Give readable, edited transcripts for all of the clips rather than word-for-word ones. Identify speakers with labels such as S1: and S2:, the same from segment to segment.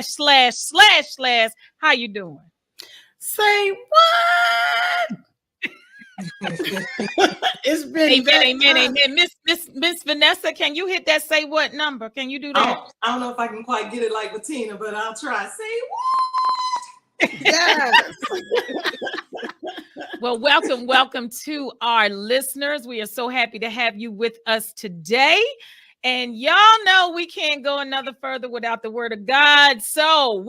S1: // How you doing?
S2: Say what? It's been
S1: amen. Miss Vanessa, can you hit that say what number? Can you do that?
S3: I don't know if I can quite get it like Bettina, but I'll try. Say what?
S2: Yes.
S1: Well, welcome to our listeners. We are so happy to have you with us today. And y'all know we can't go another further without the word of God. So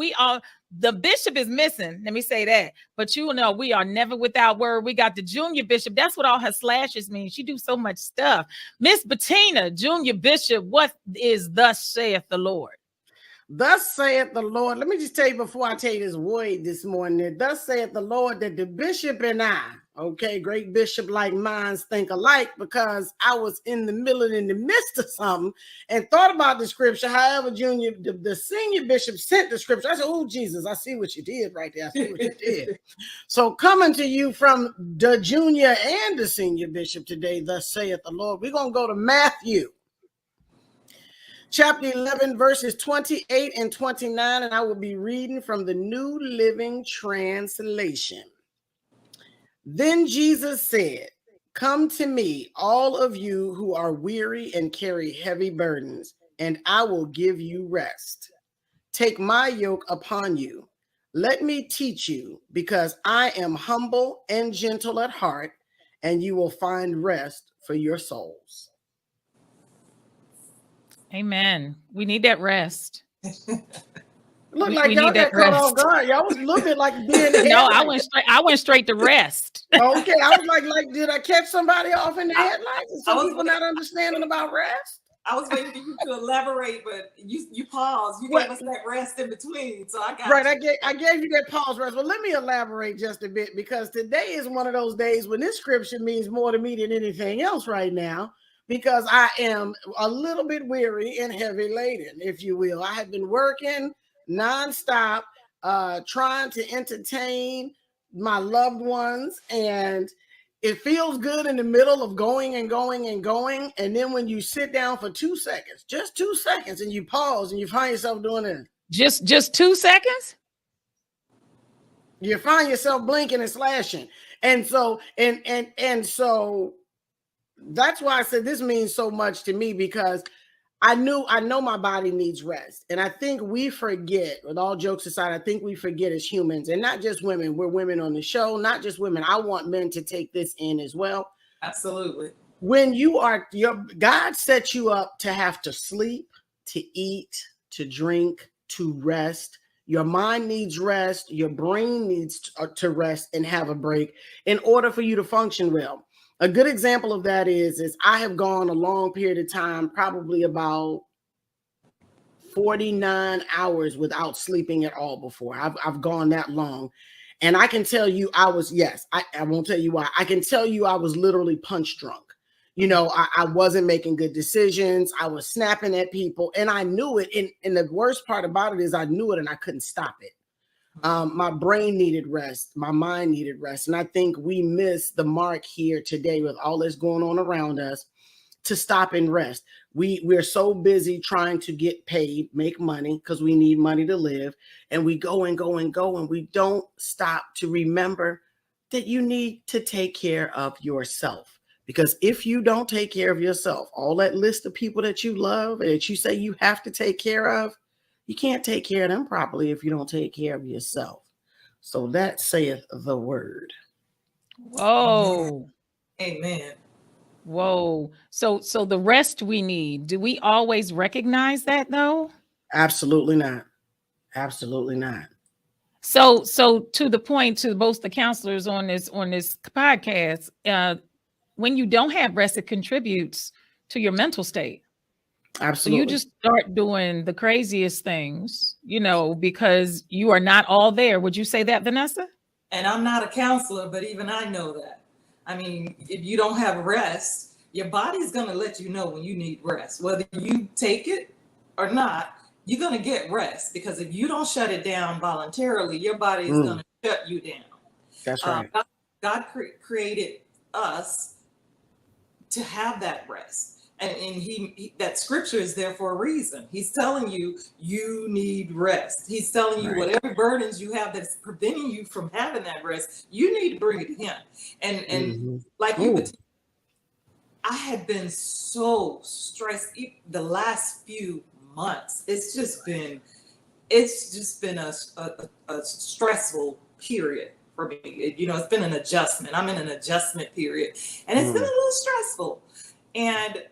S1: the bishop is missing. Let me say that. But you know, we are never without word. We got the junior bishop. That's what all her slashes mean. She do so much stuff. Miss Bettina, junior bishop, what is thus saith the Lord?
S2: Thus saith the Lord. Let me just tell you before I tell you this word this morning. Thus saith the Lord that the bishop and I, okay, great bishop like minds think alike, because I was in the midst of something and thought about the scripture. However, the senior bishop sent the scripture. I said, oh, Jesus, I see what you did right there. I see what you did. So coming to you from the junior and the senior bishop today, thus saith the Lord, we're going to go to Matthew. Chapter 11, verses 28 and 29, and I will be reading from the New Living Translation. Then Jesus said, come to me, all of you who are weary and carry heavy burdens, and I will give you rest. Take my yoke upon you. Let me teach you, because I am humble and gentle at heart, and you will find rest for your souls.
S1: Amen. We need that rest.
S2: Look like y'all got caught off guard. Y'all was a little bit like being
S1: No, I went straight to rest.
S2: Okay, I was like, did I catch somebody off in the headlights? Some people not understanding about rest.
S3: I was waiting for you to elaborate, but you paused. You gave us that rest in between, so I got
S2: right. I gave you that pause rest. Well, let me elaborate just a bit, because today is one of those days when this scripture means more to me than anything else right now, because I am a little bit weary and heavy laden, if you will. I have been working nonstop, trying to entertain my loved ones, and it feels good in the middle of going and going and going. And then when you sit down for 2 seconds, just 2 seconds, and you pause and you find yourself doing it.
S1: Just 2 seconds?
S2: You find yourself blinking and slashing. And so, and so that's why I said this means so much to me, because I know my body needs rest. And I think we forget, with all jokes aside, I think we forget as humans, and not just women. We're women on the show, not just women. I want men to take this in as well.
S3: Absolutely.
S2: When God set you up to have to sleep, to eat, to drink, to rest. Your mind needs rest. Your brain needs to rest and have a break in order for you to function well. A good example of that is I have gone a long period of time, probably about 49 hours without sleeping at all before. I've gone that long. And I can tell you I won't tell you why. I can tell you I was literally punch drunk. You know, I wasn't making good decisions. I was snapping at people, and I knew it. And the worst part about it is I knew it and I couldn't stop it. My brain needed rest. My mind needed rest. And I think we miss the mark here today with all that's going on around us to stop and rest. We're so busy trying to get paid, make money, because we need money to live. And we go and go and go, and we don't stop to remember that you need to take care of yourself. Because if you don't take care of yourself, all that list of people that you love and that you say you have to take care of, you can't take care of them properly if you don't take care of yourself. So that saith the word.
S1: Whoa.
S3: Amen.
S1: Whoa. So the rest we need, do we always recognize that though?
S2: Absolutely not. Absolutely not.
S1: So to the point, to both the counselors on this podcast, when you don't have rest, it contributes to your mental state.
S2: Absolutely.
S1: So you just start doing the craziest things, because you are not all there. Would you say that, Vanessa?
S3: And I'm not a counselor, but even I know that. I mean, if you don't have rest, your body's going to let you know when you need rest. Whether you take it or not, you're going to get rest, because if you don't shut it down voluntarily, your body is going to shut you down.
S2: That's right.
S3: God created us to have that rest. And he that scripture is there for a reason. He's telling you, you need rest. He's telling you whatever burdens you have that's preventing you from having that rest, you need to bring it to him. And like you could, I had been so stressed the last few months. It's just been a stressful period for me. It's been an adjustment. I'm in an adjustment period, and it's been a little stressful. And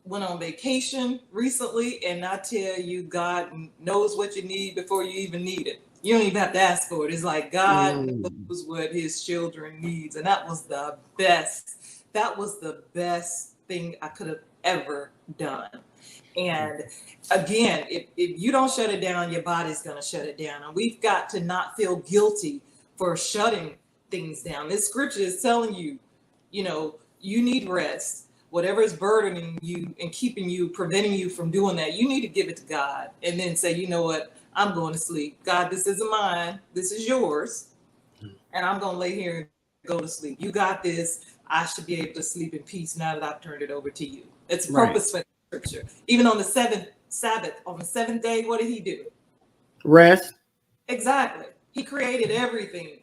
S3: went on vacation recently, and I tell you, God knows what you need before you even need it. You don't even have to ask for it. It's like God knows what his children needs. And that was the best. That was the best thing I could have ever done. And again, if you don't shut it down, your body's going to shut it down. And we've got to not feel guilty for shutting things down. This scripture is telling you, you need rest. Whatever is burdening you and keeping you, preventing you from doing that, you need to give it to God and then say, you know what, I'm going to sleep. God, this isn't mine. This is yours. And I'm going to lay here and go to sleep. You got this. I should be able to sleep in peace now that I've turned it over to you. It's purpose for scripture. Even on the Sabbath, on the seventh day, what did he do?
S2: Rest.
S3: Exactly. He created everything.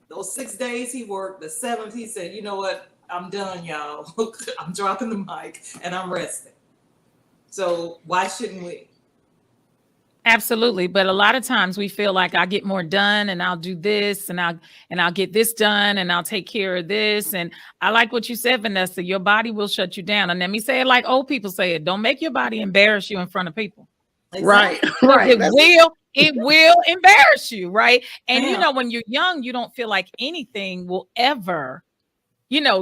S3: Those 6 days he worked. The seventh, he said, you know what? I'm done, y'all. I'm dropping the mic and I'm resting. So why shouldn't we?
S1: Absolutely. But a lot of times we feel like I get more done and I'll do this and I'll get this done and I'll take care of this. And I like what you said, Vanessa, your body will shut you down. And let me say it like old people say it. Don't make your body embarrass you in front of people.
S2: Exactly.
S1: Right. It will embarrass you. Right. And when you're young, you don't feel like anything will ever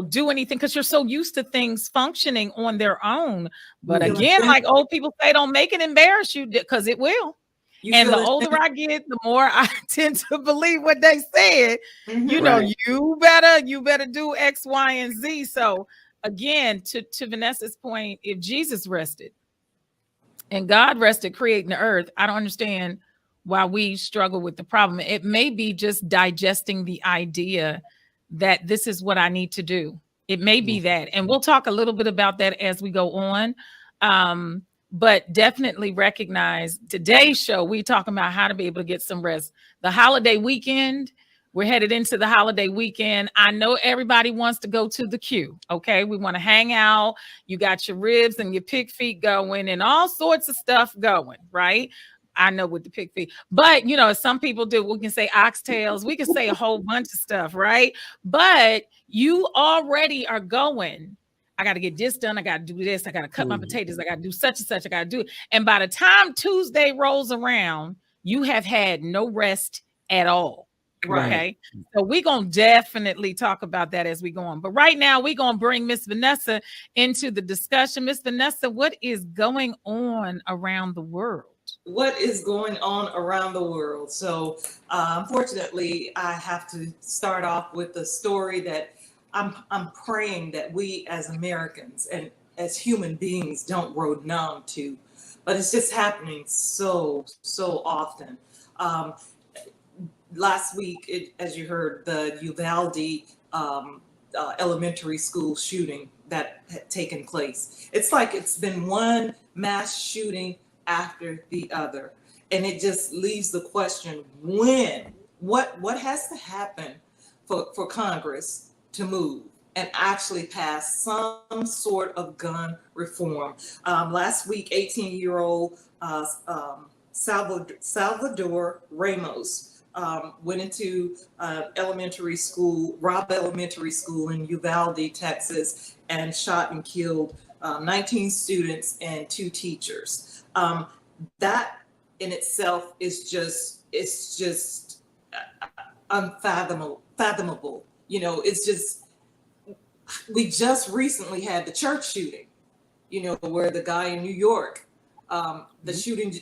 S1: do anything because you're so used to things functioning on their own. But again, like old people say, don't make it embarrass you because it will. And the older I get, the more I tend to believe what they said. You better do X, Y, and Z. So again, to Vanessa's point, if Jesus rested and God rested creating the earth, I don't understand why we struggle with the problem. It may be just digesting the idea that this is what I need to do. It may be that. And we'll talk a little bit about that as we go on. But definitely recognize today's show, we're talking about how to be able to get some rest. The holiday weekend, we're headed into the holiday weekend. I know everybody wants to go to the queue. Okay. We want to hang out. You got your ribs and your pig feet going and all sorts of stuff going, right? I know with the pig feet, but some people do. We can say oxtails. We can say a whole bunch of stuff, right? But you already are going. I got to get this done. I got to do this. I got to cut my potatoes. I got to do such and such. I got to do it. And by the time Tuesday rolls around, you have had no rest at all. Right. Okay. So we're going to definitely talk about that as we go on. But right now, we're going to bring Miss Vanessa into the discussion. Miss Vanessa, what is going on around the world?
S3: What is going on around the world? So unfortunately, I have to start off with a story that I'm praying that we as Americans and as human beings don't grow numb to, but it's just happening so often. Last week, as you heard, the Uvalde elementary school shooting that had taken place. It's like it's been one mass shooting after the other. And it just leaves the question, what has to happen for Congress to move and actually pass some sort of gun reform? Last week, 18-year-old Salvador Ramos went into elementary school, Robb Elementary School in Uvalde, Texas, and shot and killed 19 students and 2 teachers. That in itself is just unfathomable. It's just, we just recently had the church shooting, where the guy in New York, the shooting,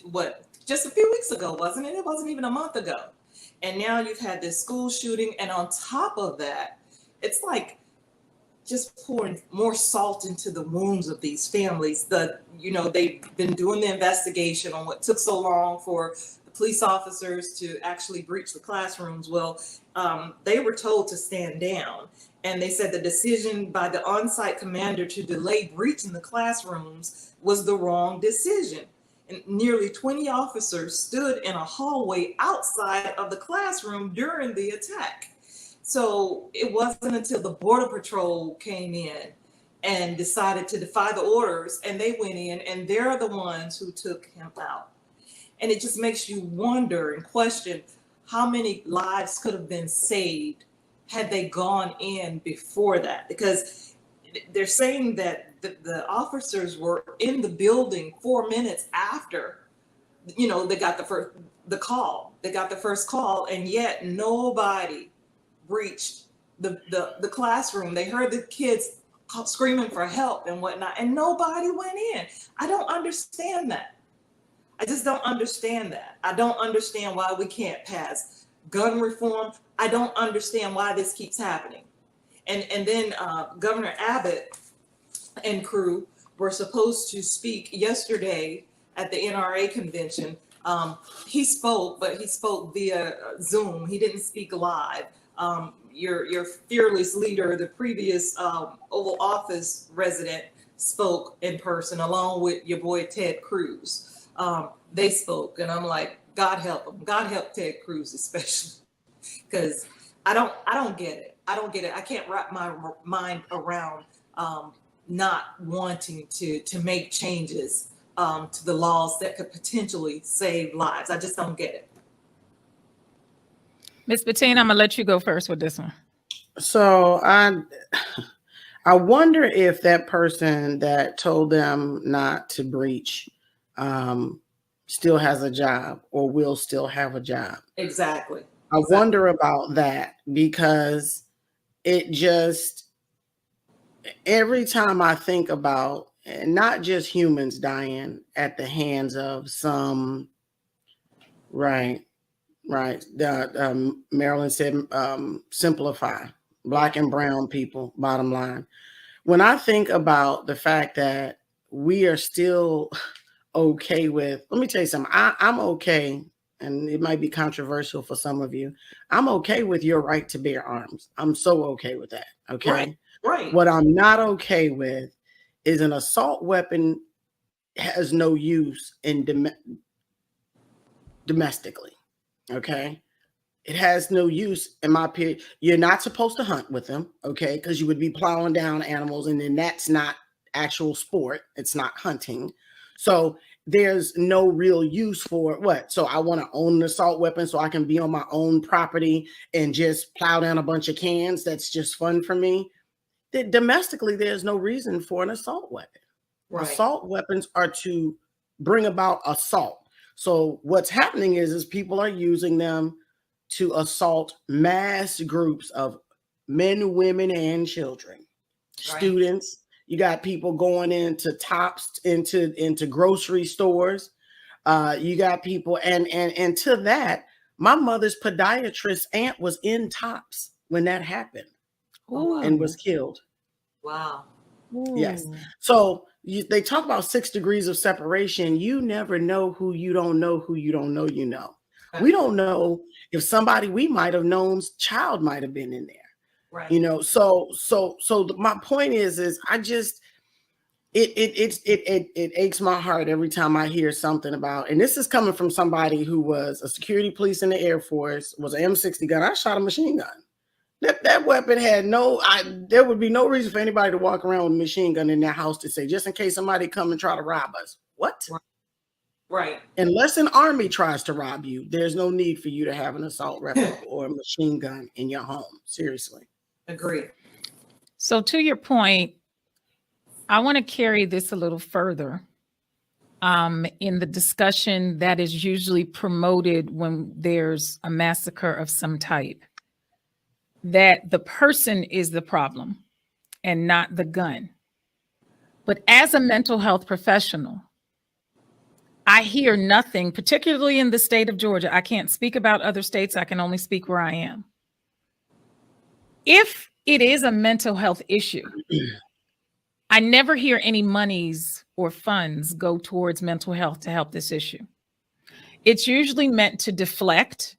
S3: just a few weeks ago, wasn't it? It wasn't even a month ago. And now you've had this school shooting. And on top of that, it's like just pouring more salt into the wounds of these families. They've been doing the investigation on what took so long for the police officers to actually breach the classrooms. Well, they were told to stand down. And they said the decision by the on-site commander to delay breaching the classrooms was the wrong decision. And nearly 20 officers stood in a hallway outside of the classroom during the attack. So it wasn't until the Border Patrol came in and decided to defy the orders, and they went in, and they're the ones who took him out. And it just makes you wonder and question how many lives could have been saved had they gone in before that, because they're saying that the officers were in the building 4 minutes after, they got the first call, and yet nobody breached the classroom. They heard the kids screaming for help and whatnot, and nobody went in. I don't understand that. I just don't understand that. I don't understand why we can't pass gun reform. I don't understand why this keeps happening. And then Governor Abbott and crew were supposed to speak yesterday at the NRA convention. He spoke, but he spoke via Zoom. He didn't speak live. Your fearless leader, the previous Oval Office resident, spoke in person along with your boy Ted Cruz. They spoke, and I'm like, God help them. God help Ted Cruz especially, because I don't get it. I don't get it. I can't wrap my mind around not wanting to make changes to the laws that could potentially save lives. I just don't get it.
S1: Ms. Bettina, I'm gonna let you go first with this one.
S2: So I wonder if that person that told them not to breach still has a job or will still have a job.
S3: Exactly.
S2: I wonder about that, because it just, every time I think about, and not just humans dying at the hands of some, right. Marilyn said, simplify, Black and brown people, bottom line. When I think about the fact that we are still okay with, let me tell you something, I'm okay, and it might be controversial for some of you. I'm okay with your right to bear arms. I'm so okay with that. Okay.
S3: Right.
S2: What I'm not okay with is an assault weapon has no use in domestically. Okay. It has no use in my opinion. You're not supposed to hunt with them. Okay. Because you would be plowing down animals, and then that's not actual sport. It's not hunting. So there's no real use for what? So I want to own an assault weapon so I can be on my own property and just plow down a bunch of cans. That's just fun for me. Domestically, there's no reason for an assault weapon. Right. Assault weapons are to bring about assault. So what's happening is people are using them to assault mass groups of men, women, and children, right. Students. You got people going into Tops, into grocery stores. You got people, and to that, my mother's podiatrist aunt was in Tops when that happened. Ooh. And was killed.
S3: Wow.
S2: Ooh. Yes. So they talk about 6 degrees of separation. You never know who you don't know, who you don't know, you know. Okay. We don't know if somebody we might have known's child might have been in there. Right. You know, so my point is I just it aches my heart every time I hear something about, and this is coming from somebody who was a security police in the Air Force, was an M60 gun. I shot a machine gun. That weapon had there would be no reason for anybody to walk around with a machine gun in their house to say, just in case somebody come and try to rob us. What?
S3: Right.
S2: Unless an army tries to rob you, there's no need for you to have an assault rifle or a machine gun in your home. Seriously.
S3: Agree.
S1: So to your point, I want to carry this a little further in the discussion that is usually promoted when there's a massacre of some type, that the person is the problem and not the gun. But as a mental health professional, I hear nothing, particularly in the state of Georgia. I can't speak about other states. I can only speak where I am. If it is a mental health issue, I never hear any monies or funds go towards mental health to help this issue. it's usually meant to deflect.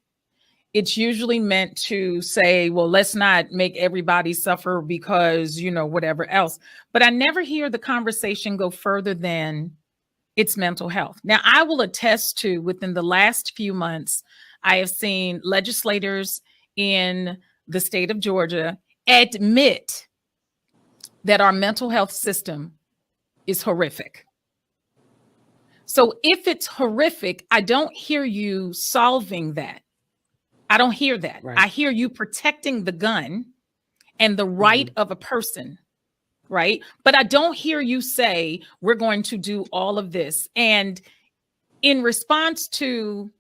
S1: It's usually meant to say, well, let's not make everybody suffer because, whatever else. But I never hear the conversation go further than it's mental health. Now, I will attest to within the last few months, I have seen legislators in the state of Georgia admit that our mental health system is horrific. So if it's horrific, I don't hear you solving that. I don't hear that.
S2: Right.
S1: I hear you protecting the gun and the right of a person, right? But I don't hear you say, we're going to do all of this. And in response to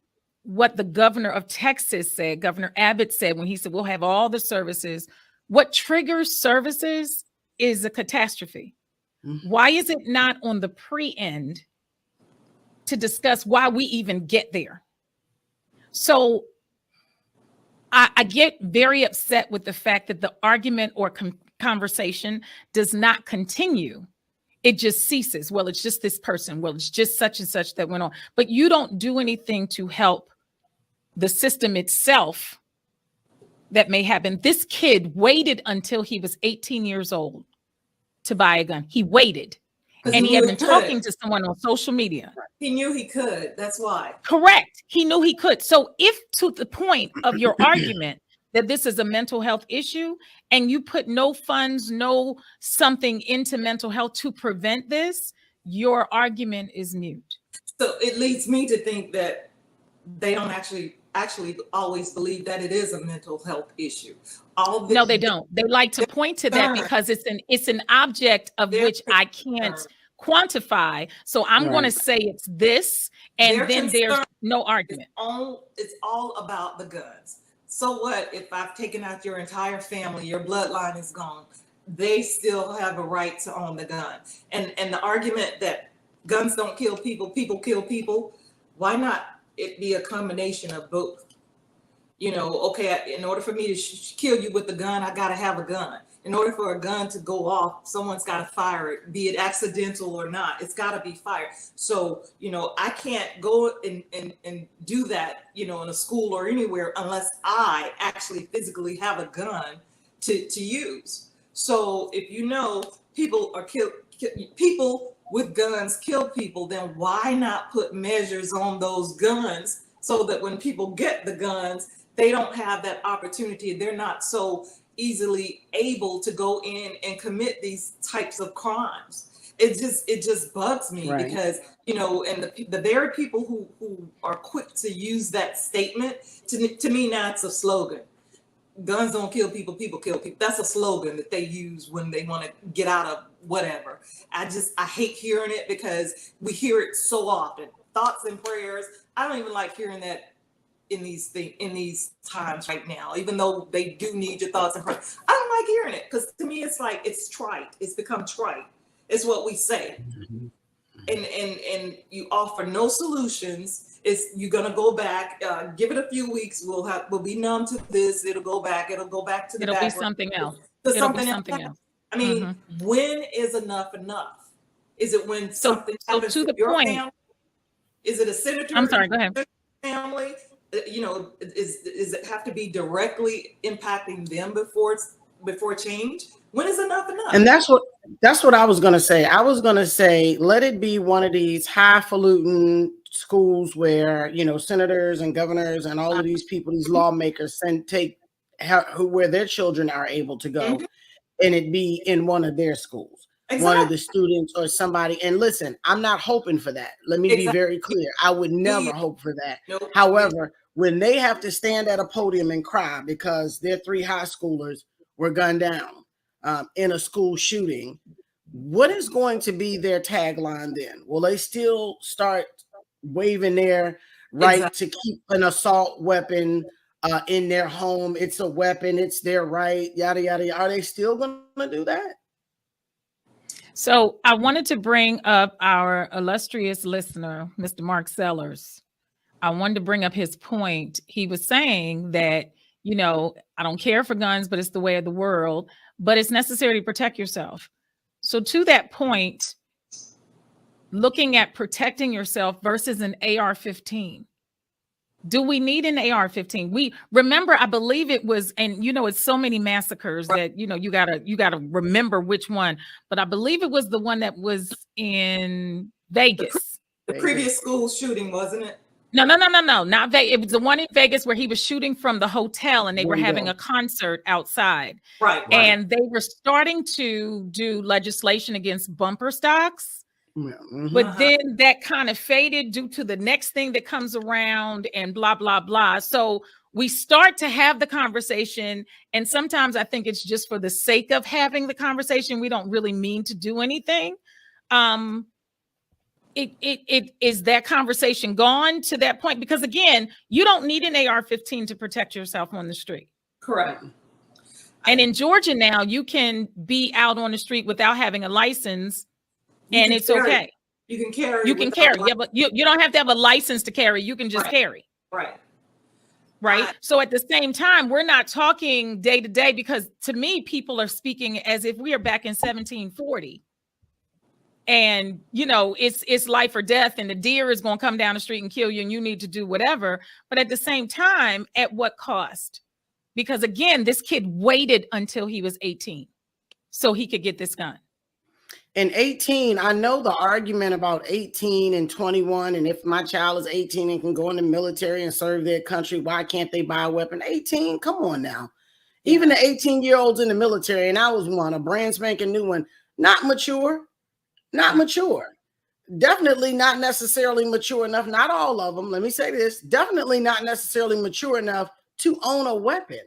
S1: what the governor of Texas said, Governor Abbott said, when he said, we'll have all the services, what triggers services is a catastrophe. Why is it not on the pre-end to discuss why we even get there? So I get very upset with the fact that the argument or conversation does not continue. It just ceases. Well, it's just this person. Well, it's just such and such that went on. But you don't do anything to help the system itself that may happen. This kid waited until he was 18 years old to buy a gun. He waited. And he had been talking to someone on social media.
S3: He knew he could. That's why.
S1: Correct. He knew he could. So if to the point of your argument that this is a mental health issue and you put no funds, no something into mental health to prevent this, your argument is mute.
S3: So it leads me to think that they don't actually always believe that it is a mental health issue.
S1: No, they don't. They like to point to that because it's an object of which I can't quantify. So I'm going to say it's this, and then there's no argument.
S3: It's all about the guns. So what if I've taken out your entire family, your bloodline is gone? They still have a right to own the gun. And the argument that guns don't kill people, people kill people, why not it be a combination of both? Okay, in order for me to kill you with a gun, I got to have a gun. In order for a gun to go off, someone's got to fire it, be it accidental or not. It's got to be fired. So, I can't go and do that, in a school or anywhere unless I actually physically have a gun to use. So if people are people with guns kill people, then why not put measures on those guns so that when people get the guns, they don't have that opportunity. They're not so easily able to go in and commit these types of crimes. It just bugs me because, and the very people who are quick to use that statement, to me now it's a slogan. Guns don't kill people, people kill people. That's a slogan that they use when they want to get out of whatever. I hate hearing it because we hear it so often. Thoughts and prayers. I don't even like hearing that in these times right now, even though they do need your thoughts and prayers. I don't like hearing it because to me it's like it's trite. It's become trite. It's what we say. And you offer no solutions. You're gonna go back, give it a few weeks, we'll be numb to this, it'll go back to the
S1: It'll be something else.
S3: Something else. I mean, when is enough? Is it when something happens to your family? Is it a senator?
S1: I'm sorry, go ahead.
S3: Family? Is it have to be directly impacting them before change? When is enough?
S2: And that's what I was going to say. I was going to say, let it be one of these highfalutin schools where, senators and governors and all of these people, these lawmakers where their children are able to go, and it be in one of their schools. Exactly. One of the students or somebody. And listen, I'm not hoping for that. Let me be very clear. I would never hope for that. Nope. However, when they have to stand at a podium and cry because their 3 high schoolers were gunned down in a school shooting, what is going to be their tagline then? Will they still start waving their right to keep an assault weapon in their home? It's a weapon. It's their right. Yada, yada, yada. Are they still going to do that?
S1: So I wanted to bring up our illustrious listener, Mr. Mark Sellers. I wanted to bring up his point. He was saying that, I don't care for guns, but it's the way of the world, but it's necessary to protect yourself. So to that point, looking at protecting yourself versus an AR-15, Do we need an AR-15? We remember, I believe it was, and it's so many massacres that you gotta remember which one. But I believe it was the one that was in Vegas.
S3: The previous school shooting, wasn't it?
S1: No, not Vegas. It was the one in Vegas where he was shooting from the hotel, and they were having a concert outside.
S3: Right.
S1: And they were starting to do legislation against bumper stocks.
S2: Mm-hmm.
S1: But then that kind of faded due to the next thing that comes around and blah, blah, blah. So we start to have the conversation. And sometimes I think it's just for the sake of having the conversation. We don't really mean to do anything. It is that conversation gone to that point? Because again, you don't need an AR-15 to protect yourself on the street.
S3: Correct.
S1: And in Georgia now, you can be out on the street without having a license. And it's okay.
S3: You can carry.
S1: You can carry. Yeah, but you don't have to have a license to carry. You can just carry. Right. So at the same time, we're not talking day to day, because to me, people are speaking as if we are back in 1740. And, it's life or death, and the deer is going to come down the street and kill you, and you need to do whatever. But at the same time, at what cost? Because again, this kid waited until he was 18 so he could get this gun.
S2: And 18, I know the argument about 18 and 21, and if my child is 18 and can go in the military and serve their country, why can't they buy a weapon? 18, come on now. Even the 18-year-olds in the military, and I was one, a brand spanking new one, not mature. Definitely not necessarily mature enough. Not all of them. Let me say this. Definitely not necessarily mature enough to own a weapon.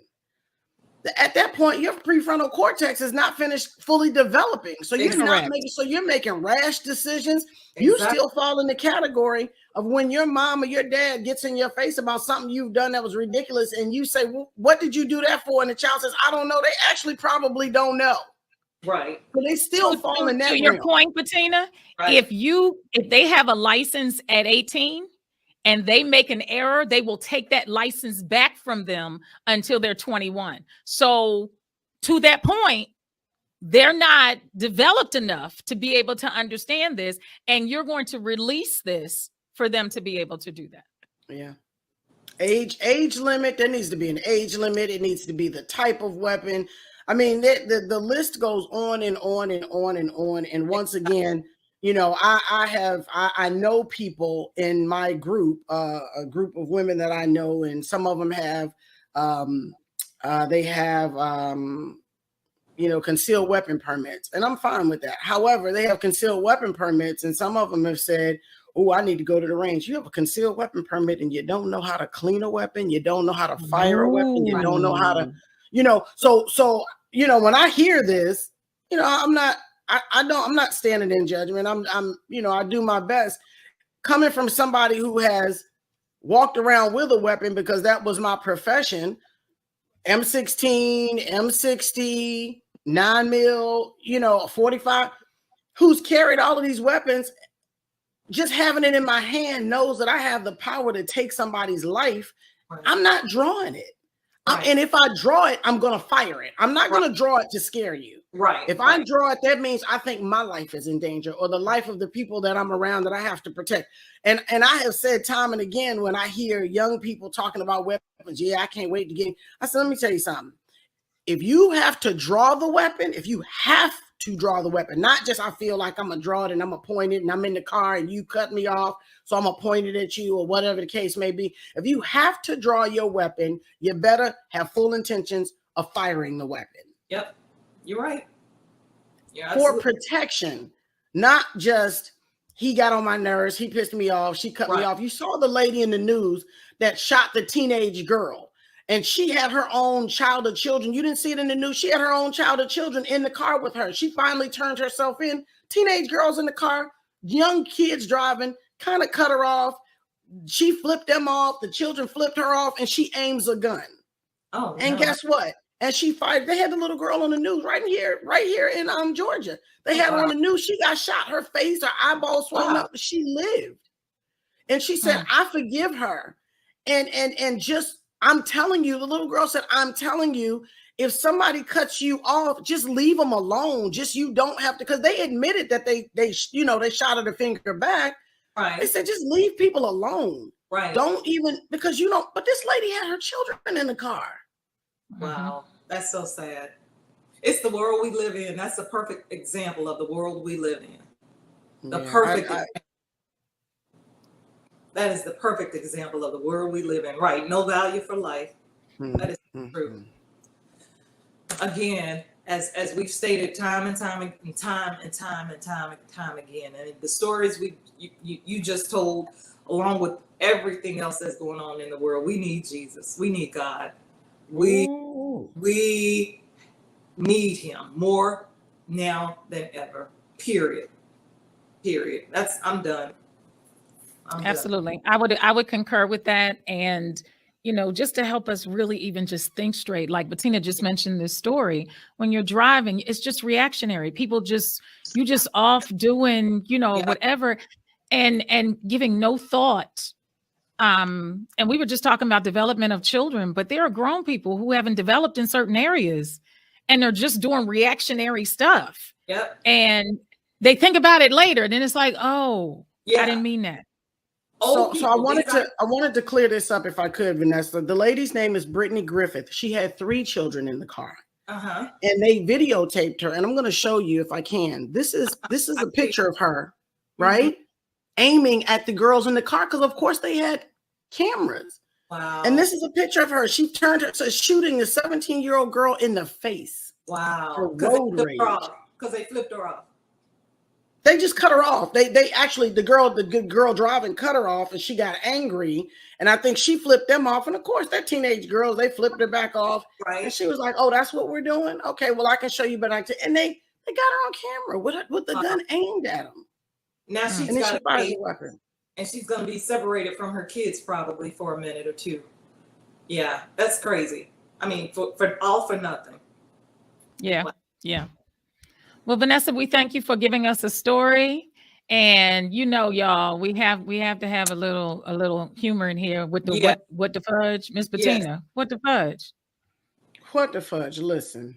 S2: At that point, your prefrontal cortex is not finished fully developing. So you're making rash decisions. Exactly. You still fall in the category of when your mom or your dad gets in your face about something you've done that was ridiculous, and you say, well, what did you do that for? And the child says, I don't know. They actually probably don't know.
S3: Right.
S2: But they still fall in that.
S1: To your point, Bettina, right. If they have a license at 18 and they make an error, they will take that license back from them until they're 21. So to that point, they're not developed enough to be able to understand this, and you're going to release this for them to be able to do that.
S2: Yeah. Age limit. There needs to be an age limit. It needs to be the type of weapon. I mean, the list goes on and on and on and on. And once again, I know people in my group, a group of women that I know, and some of them have, concealed weapon permits, and I'm fine with that. However, they have concealed weapon permits, and some of them have said, oh, I need to go to the range. You have a concealed weapon permit and you don't know how to clean a weapon. You don't know how to fire a weapon. You don't know how to, so when I hear this, I'm not standing in judgment. I do my best. Coming from somebody who has walked around with a weapon because that was my profession, M16, M60, 9mm, 45, who's carried all of these weapons, just having it in my hand knows that I have the power to take somebody's life. Right. I'm not drawing it. Right. And if I draw it, I'm going to fire it. I'm not going to draw it to scare you.
S3: Right.
S2: If I draw it, that means I think my life is in danger, or the life of the people that I'm around that I have to protect. And I have said time and again, when I hear young people talking about weapons, I can't wait to get. I said, let me tell you something. If you have to draw the weapon, not just I feel like I'm going to draw it and I'm going to point it and I'm in the car and you cut me off, so I'm going to point it at you or whatever the case may be. If you have to draw your weapon, you better have full intentions of firing the weapon.
S3: Yep, you're right.
S2: For protection, not just he got on my nerves, he pissed me off, she cut me off. You saw the lady in the news that shot the teenage girl. And she had her own child of children. You didn't see it in the news. She had her own child of children in the car with her. She finally turned herself in. Teenage girls in the car, young kids driving, kind of cut her off. She flipped them off. The children flipped her off, and she aims a gun.
S3: Oh,
S2: and guess what? And she fired. They had the little girl on the news right here in Georgia. They had her on the news. She got shot. Her face, her eyeballs swollen up, but she lived. And she said, I forgive her. And just, I'm telling you, the little girl said, I'm telling you, if somebody cuts you off, just leave them alone. Just, you don't have to, because they admitted that they shot her the finger back.
S3: Right.
S2: They said, just leave people alone.
S3: Right.
S2: Don't even, because but this lady had her children in the car.
S3: Wow. That's so sad. It's the world we live in. That's a perfect example of the world we live in. The perfect that is the perfect example of the world we live in. Right. No value for life. That is true. Again, as we've stated time and time again, and the stories you just told, along with everything else that's going on in the world, we need Jesus. We need God. We need him more now than ever. Period. I'm done.
S1: Absolutely. I would concur with that. And, just to help us really even just think straight, like Bettina just mentioned this story, when you're driving, it's just reactionary. People you just off doing, whatever, and giving no thought. And we were just talking about development of children, but there are grown people who haven't developed in certain areas and they're just doing reactionary stuff.
S3: Yep.
S1: And they think about it later. Then it's like, oh,
S3: yeah,
S1: I didn't mean that.
S2: So I wanted to clear this up if I could, Vanessa. The lady's name is Brittany Griffith. She had 3 children in the car. And they videotaped her. And I'm going to show you if I can. This is a picture of her, right? Aiming at the girls in the car, because of course they had cameras.
S3: Wow.
S2: And this is a picture of her. She turned her to shooting the 17-year-old girl in the face.
S3: Wow. Because they flipped her off.
S2: They just cut her off. They actually, the good girl driving cut her off, and she got angry. And I think she flipped them off. And of course, they're teenage girls. They flipped her back off.
S3: Right.
S2: And she was like, "Oh, that's what we're doing. Okay, well, I can show you." But and they got her on camera with the gun aimed at them.
S3: Now she's got a weapon, and she's going to be separated from her kids probably for a minute or two. Yeah, that's crazy. I mean, for all for nothing.
S1: Yeah, yeah. Well, Vanessa, we thank you for giving us a story, and y'all, we have to have a little humor in here with the what the fudge, Miss Bettina. Yes. What the fudge?
S2: What the fudge? Listen,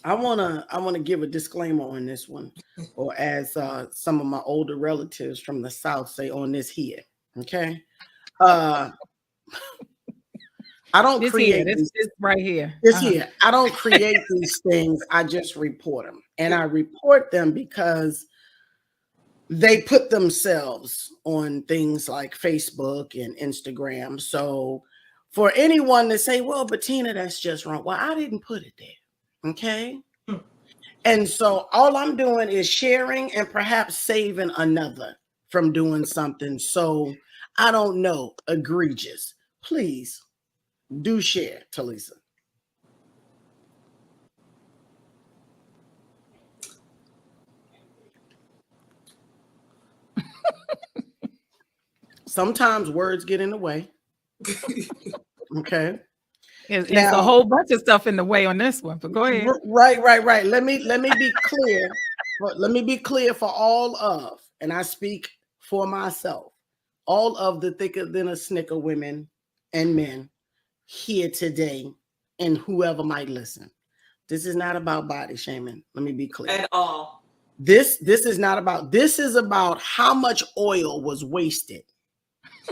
S2: I wanna give a disclaimer on this one, or as some of my older relatives from the South say, on this here. Okay. I don't create
S1: this right here.
S2: This here. I don't create these things. I just report them. And I report them because they put themselves on things like Facebook and Instagram. So for anyone to say, well, Bettina, that's just wrong. Well, I didn't put it there. Okay. And so all I'm doing is sharing and perhaps saving another from doing something. So I don't know, egregious. Please do share, Talisa. Sometimes words get in the way. Okay.
S1: It's a whole bunch of stuff in the way on this one, but go ahead.
S2: Right. Let me be clear. Let me be clear for all of, and I speak for myself, all of the thicker than a snicker women and men here today, and whoever might listen. This is not about body shaming. Let me be clear.
S3: At all.
S2: This is about how much oil was wasted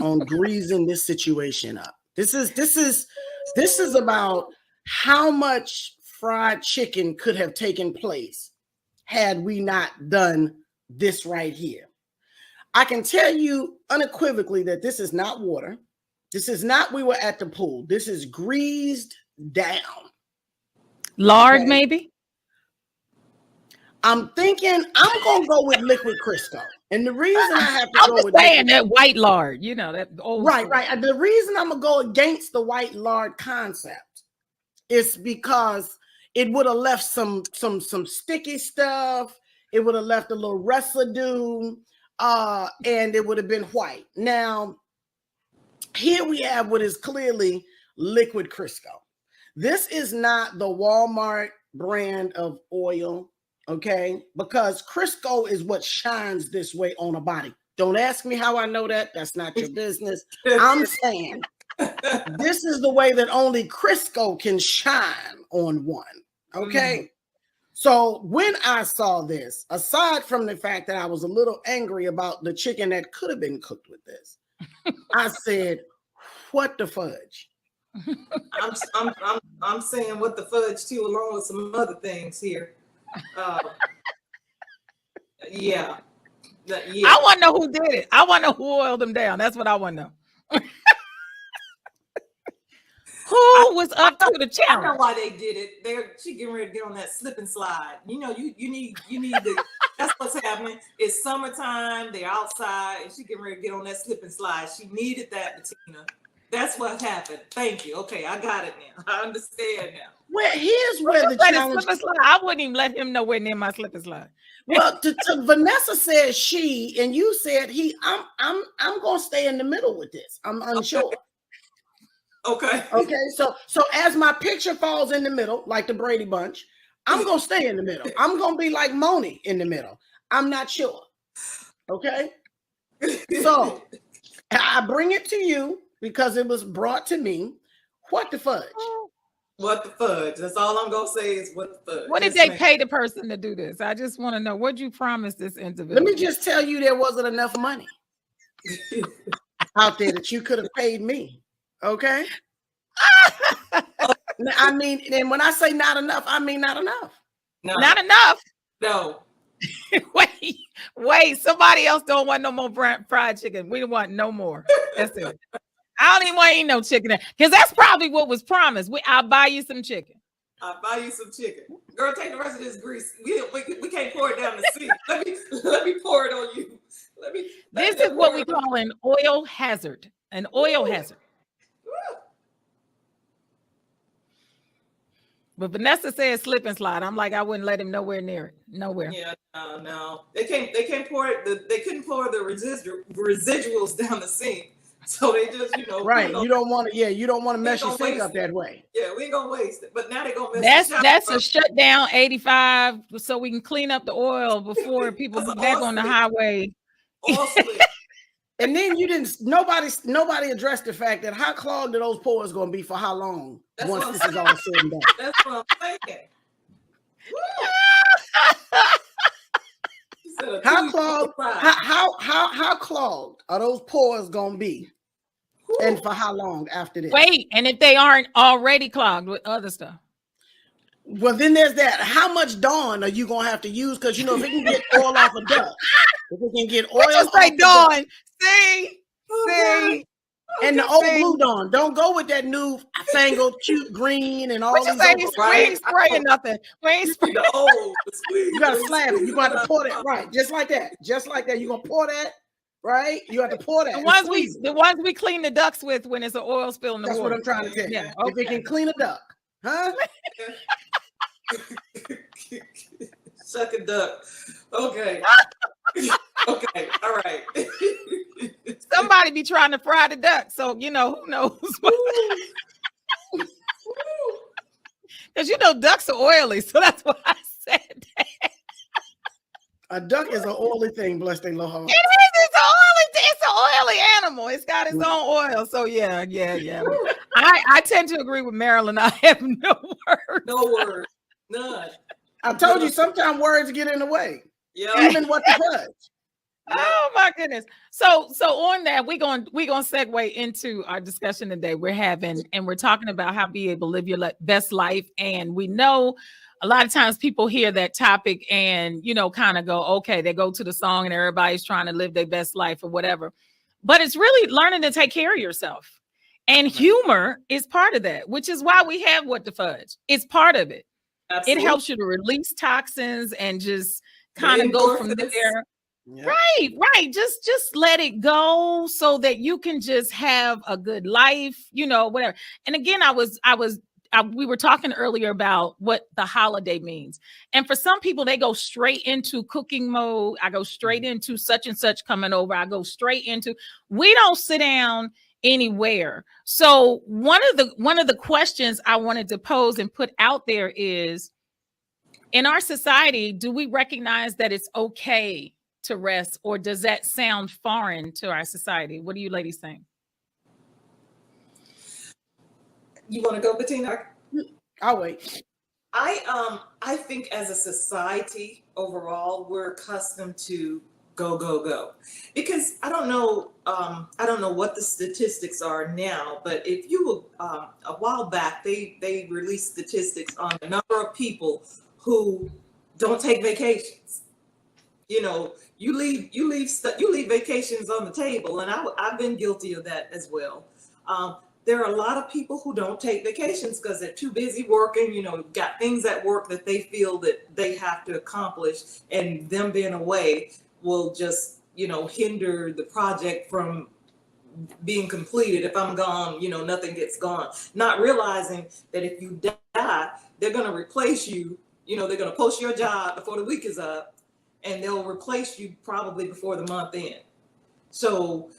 S2: on greasing this situation up. This is about how much fried chicken could have taken place had we not done this right here. I can tell you unequivocally that this is not water. This is not we were at the pool. This is greased down.
S1: Lard, maybe?
S2: I'm thinking I'm going to go with liquid Crisco. And the reason I have to go with
S1: that white lard, that old
S2: right. The reason I'm going to go against the white lard concept is because it would have left some sticky stuff. It would have left a little residue, and it would have been white. Now, here we have what is clearly liquid Crisco. This is not the Walmart brand of oil, okay? Because Crisco is what shines this way on a body. Don't ask me how I know that. That's not your business. I'm saying this is the way that only Crisco can shine on one, okay? So when I saw this, aside from the fact that I was a little angry about the chicken that could have been cooked with this, I said, what the fudge?
S3: I'm saying what the fudge too, along with some other things here. Yeah.
S1: I want to know who did it. I want to know who oiled them down. That's what I want to know. Who was up to the
S3: I
S1: challenge?
S3: know why they did it. She getting ready to get on that slip and slide. You know, you need the. That's what's happening. It's summertime. They're outside, and she getting ready to get on that slip and slide. She needed that, Bettina. That's what happened. Thank you. Okay, I got it now. I understand now.
S2: Well, here's where the challenge.
S1: Slip and slide. I wouldn't even let him nowhere near my slip and slide.
S2: Well, to Vanessa said she, and you said he. I'm gonna stay in the middle with this. I'm unsure.
S3: Okay.
S2: Okay. So as my picture falls in the middle, like the Brady Bunch, I'm gonna stay in the middle. I'm gonna be like Moni in the middle. I'm not sure. Okay. So I bring it to you because it was brought to me. What the fudge?
S3: What the fudge? That's all I'm gonna say is what the fudge.
S1: What did they pay the person to do this? I just want to know. What'd you promise this individual?
S2: Let me just tell you, there wasn't enough money out there that you could have paid me. Okay. I mean, and when I say not enough, I mean not enough.
S3: No.
S1: Not enough.
S3: No.
S1: Wait. Somebody else don't want no more fried chicken. We don't want no more. That's it. I don't even want to eat no chicken because that's probably what was promised. I'll buy you some chicken.
S3: I'll buy you some chicken. Girl, take the rest of this grease. We can't pour it down the sink. Let me pour it on you.
S1: This is what we call an oil hazard. An oil hazard. But Vanessa said slip and slide. I'm like, I wouldn't let him nowhere near it. Nowhere.
S3: Yeah, no. They can't pour it. They couldn't pour the residuals down the sink. So they just,
S2: right. You don't want to. Yeah, you don't want to mess your sink up that way.
S3: Yeah, we ain't gonna waste it. But now they're gonna mess.
S1: That's a shutdown 85, so we can clean up the oil before people be back on the highway.
S2: And then nobody addressed the fact that how clogged are those pores going to be for how long once this is all said and done.
S3: That's what I'm thinking.
S2: How clogged? How clogged are those pores going to be? And for how long after this?
S1: Wait, and if they aren't already clogged with other stuff?
S2: Well, then there's that. How much Dawn are you going to have to use? Because, if it can get oil off a duck, if it can get oil
S1: off a Dawn. See?
S2: And the old blue Dawn. Don't go with that new fangled cute green and all these.
S1: We ain't spraying nothing. We ain't spraying.
S2: You got to slab it. You got to pour that right, just like that. Just like that. You gonna pour that, right? You have to pour that.
S1: The ones we clean the ducks with when it's an oil spill in the
S2: water. That's what I'm trying to tell you. Yeah, okay. If it can clean a duck, huh?
S3: Suck a duck. Okay. Okay. All right.
S1: Somebody be trying to fry the duck, so who knows? Because ducks are oily, so that's why I said that.
S2: A duck is an oily thing, bless their little heart.
S1: It is. It's an oily animal. It's got its own oil. So yeah. I tend to agree with Marilyn. I have no words.
S3: No words. None.
S2: I told you sometimes words get in the way.
S3: Yeah.
S2: Even what the fudge.
S1: Oh my goodness. So on that, we're gonna segue into our discussion today we're having, and we're talking about how to be able to live your best life. And we know a lot of times people hear that topic and kind of go, okay, they go to the song and everybody's trying to live their best life or whatever. But it's really learning to take care of yourself. And humor is part of that, which is why we have What the Fudge. It's part of it. Absolutely. It helps you to release toxins and just kind of go from there. Yeah. Right. Just let it go so that you can just have a good life, whatever. And again, we were talking earlier about what the holiday means. And for some people, they go straight into cooking mode. I go straight into such and such coming over. I go straight into, we don't sit down anywhere. So one of the questions I wanted to pose and put out there is, in our society, do we recognize that it's okay to rest, or does that sound foreign to our society? What do you ladies think?
S3: You want to go, Bettina?
S2: I'll wait.
S3: I think as a society overall, we're accustomed to go. Because I don't know what the statistics are now, but if you a while back they released statistics on the number of people who don't take vacations. You know, you leave vacations on the table, and I've been guilty of that as well. There are a lot of people who don't take vacations because they're too busy working, you know, got things at work that they feel that they have to accomplish, and them being away will just, you know, hinder the project from being completed. If I'm gone, you know, nothing gets gone. Not realizing that if you die, they're going to replace you. You know, they're going to post your job before the week is up, and they'll replace you probably before the month end. So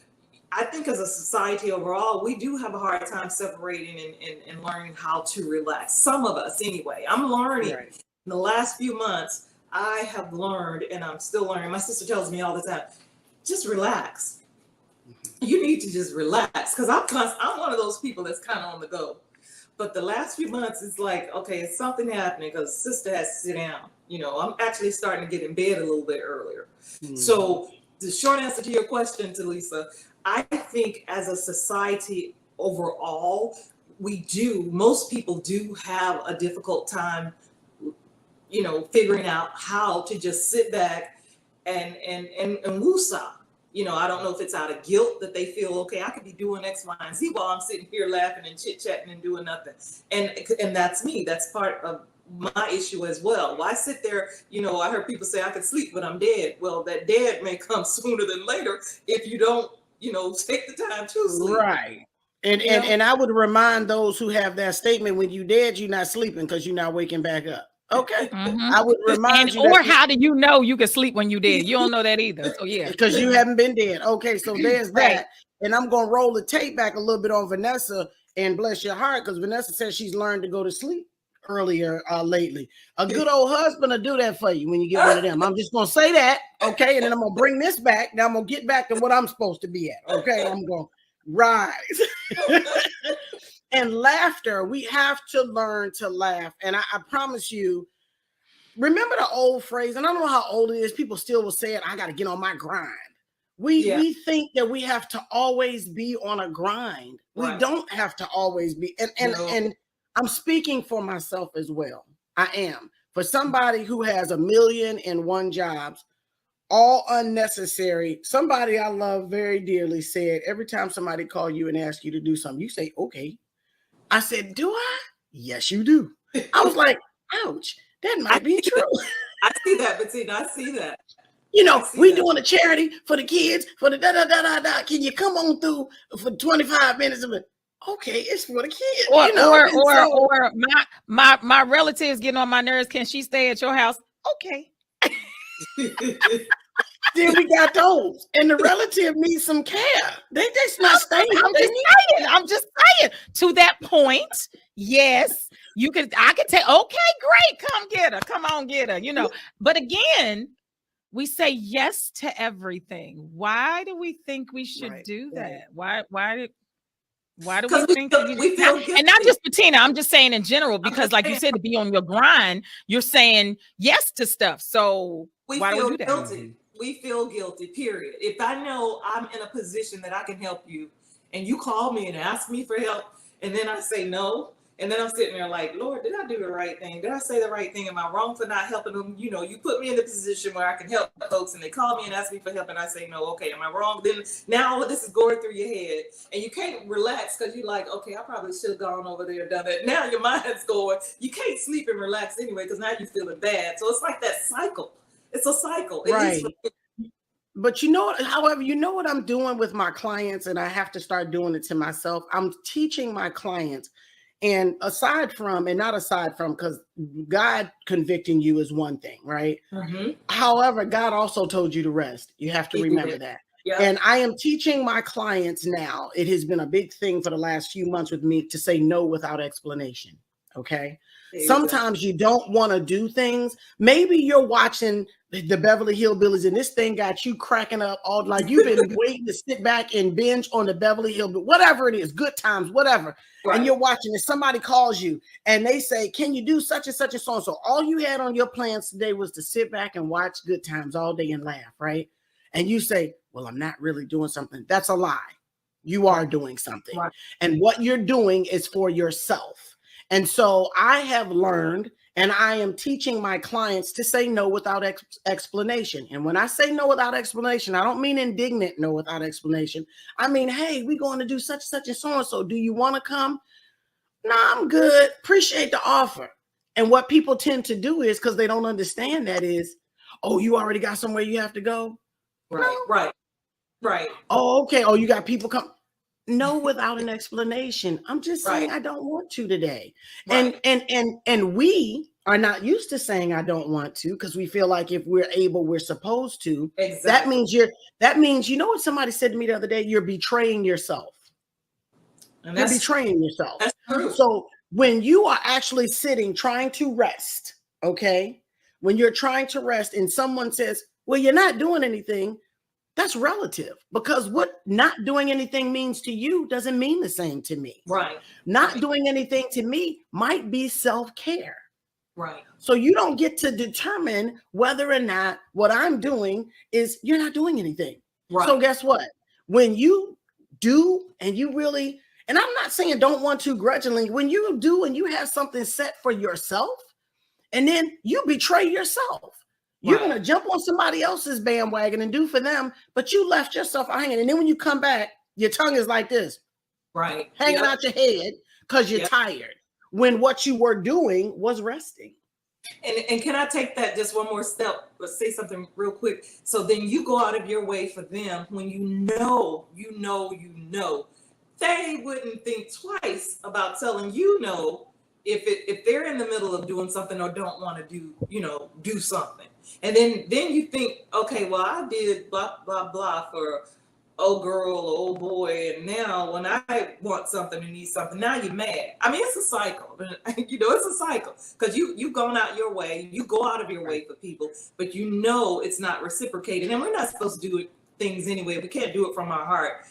S3: I think as a society overall, we do have a hard time separating and learning how to relax. Some of us anyway. I'm learning.
S2: Right.
S3: In the last few months, I have learned, and I'm still learning. My sister tells me all the time, just relax. You need to just relax, because I'm one of those people that's kind of on the go. But the last few months, it's like, okay, it's something happening because sister has to sit down. You know, I'm actually starting to get in bed a little bit earlier. So the short answer to your question, Talisa, I think as a society overall, most people do have a difficult time, you know, figuring out how to just sit back and woosah. You know, I don't know if it's out of guilt that they feel, okay, I could be doing X, Y, and Z while I'm sitting here laughing and chit-chatting and doing nothing. And that's me. That's part of my issue as well. Why sit there? You know, I heard people say I could sleep when I'm dead. Well, that dead may come sooner than later if you don't, you know, take the time to sleep.
S2: Right. And I would remind those who have that statement, when you dead, you're not sleeping because you're not waking back up. Okay.
S1: Mhm.
S2: I would remind you.
S1: Or how do you know you can sleep when you dead? You don't know that either. So yeah.
S2: Because you haven't been dead. Okay, so there's
S1: Right.
S2: that. And I'm gonna roll the tape back a little bit on Vanessa, and bless your heart, because Vanessa says she's learned to go to sleep earlier lately. A good old husband will do that for you when you get rid of them. I'm just gonna say that, okay, and then I'm gonna bring this back. Now I'm gonna get back to what I'm supposed to be at. Okay, I'm gonna rise. And laughter, we have to learn to laugh. And I promise you, remember the old phrase, and I don't know how old it is, people still will say it, I got to get on my grind. We think that we have to always be on a grind.
S3: Right.
S2: We don't have to always be. And I'm speaking for myself as well. I am. For somebody who has 1,000,001 jobs, all unnecessary. Somebody I love very dearly said, every time somebody call you and ask you to do something, you say, okay. I said, do I? Yes, you do. I was like, ouch, that might be true.
S3: I see that, Bettina. I see that.
S2: You know, we doing a charity for the kids, for the da-da-da-da-da. Can you come on through for 25 minutes of it? Okay, it's for the kids.
S1: Or
S2: you know?
S1: or my relatives getting on my nerves. Can she stay at your house? Okay.
S2: Then we got those, and the relative needs some care. They just not staying.
S1: I'm just saying. To that point, yes, I could take. Okay, great. Come get her. Come on, get her. You know. But again, we say yes to everything. Why do we think we should do that? Why do we think
S3: we feel guilty?
S1: And not just Bettina, I'm just saying in general, because like you said, to be on your grind, you're saying yes to stuff. So why do we do that?
S3: Guilty. We feel guilty, period. If I know I'm in a position that I can help you and you call me and ask me for help, and then I say no, and then I'm sitting there like, Lord, did I do the right thing? Did I say the right thing? Am I wrong for not helping them? You know, you put me in a position where I can help folks, and they call me and ask me for help, and I say no. Okay, am I wrong? Then now all of this is going through your head, and you can't relax because you're like, okay, I probably should have gone over there and done it. Now your mind's going. You can't sleep and relax anyway because now you're feeling bad. So it's like that cycle. It's a cycle.
S2: Right. But you know, however, you know what I'm doing with my clients, and I have to start doing it to myself. I'm teaching my clients, and not aside from, because God convicting you is one thing, right? Mm-hmm. However, God also told you to rest. You have to remember that. Yeah. And I am teaching my clients now. It has been a big thing for the last few months with me to say no without explanation. Okay. Sometimes you don't want to do things. Maybe you're watching the Beverly Hillbillies and this thing got you cracking up all like you've been waiting to sit back and binge on the Beverly Hillbillies, whatever it is, Good Times, whatever. Right. And you're watching and somebody calls you and they say, can you do such and such and so on? So all you had on your plans today was to sit back and watch Good Times all day and laugh, right? and you say, well, I'm not really doing something, that's a lie. You are doing something.
S3: Right.
S2: And what you're doing is for yourself. And so I have learned, and I am teaching my clients to say no without explanation. And when I say no without explanation, I don't mean indignant no without explanation. I mean, hey, we're going to do such and so. Do you want to come? No, I'm good. Appreciate the offer. And what people tend to do is, because they don't understand that, is, oh, you already got somewhere you have to go?
S3: Right, no. Right.
S2: Oh, okay. Oh, you got people come. No, without an explanation. I'm just saying I don't want to today. Right. And we are not used to saying I don't want to, because we feel like if we're able, we're supposed to.
S3: Exactly.
S2: That means, you know what somebody said to me the other day? You're betraying yourself. And you're betraying yourself.
S3: That's true.
S2: So when you are actually sitting trying to rest, okay, when you're trying to rest and someone says, well, you're not doing anything, that's relative, because what not doing anything means to you doesn't mean the same to me.
S3: Right.
S2: Not doing anything to me might be self-care.
S3: Right.
S2: So you don't get to determine whether or not what I'm doing is you're not doing anything. Right. So guess what? When you do, and you really, and I'm not saying don't want to grudgingly, when you do and you have something set for yourself, and then you betray yourself. You're going to jump on somebody else's bandwagon and do for them, but you left yourself hanging. And then when you come back, your tongue is like this.
S3: Right.
S2: Hanging out your head because you're tired, when what you were doing was resting.
S3: And can I take that just one more step? Let's say something real quick. So then you go out of your way for them when you know, they wouldn't think twice about telling you no if they're in the middle of doing something or don't want to do something. And then you think, okay, well, I did blah, blah, blah for old girl or old boy. And now when I want something and need something, now you're mad. I mean, it's a cycle. It's a cycle, because you've gone out your way. You go out of your way for people, but it's not reciprocated. And we're not supposed to do things anyway. We can't do it from our heart.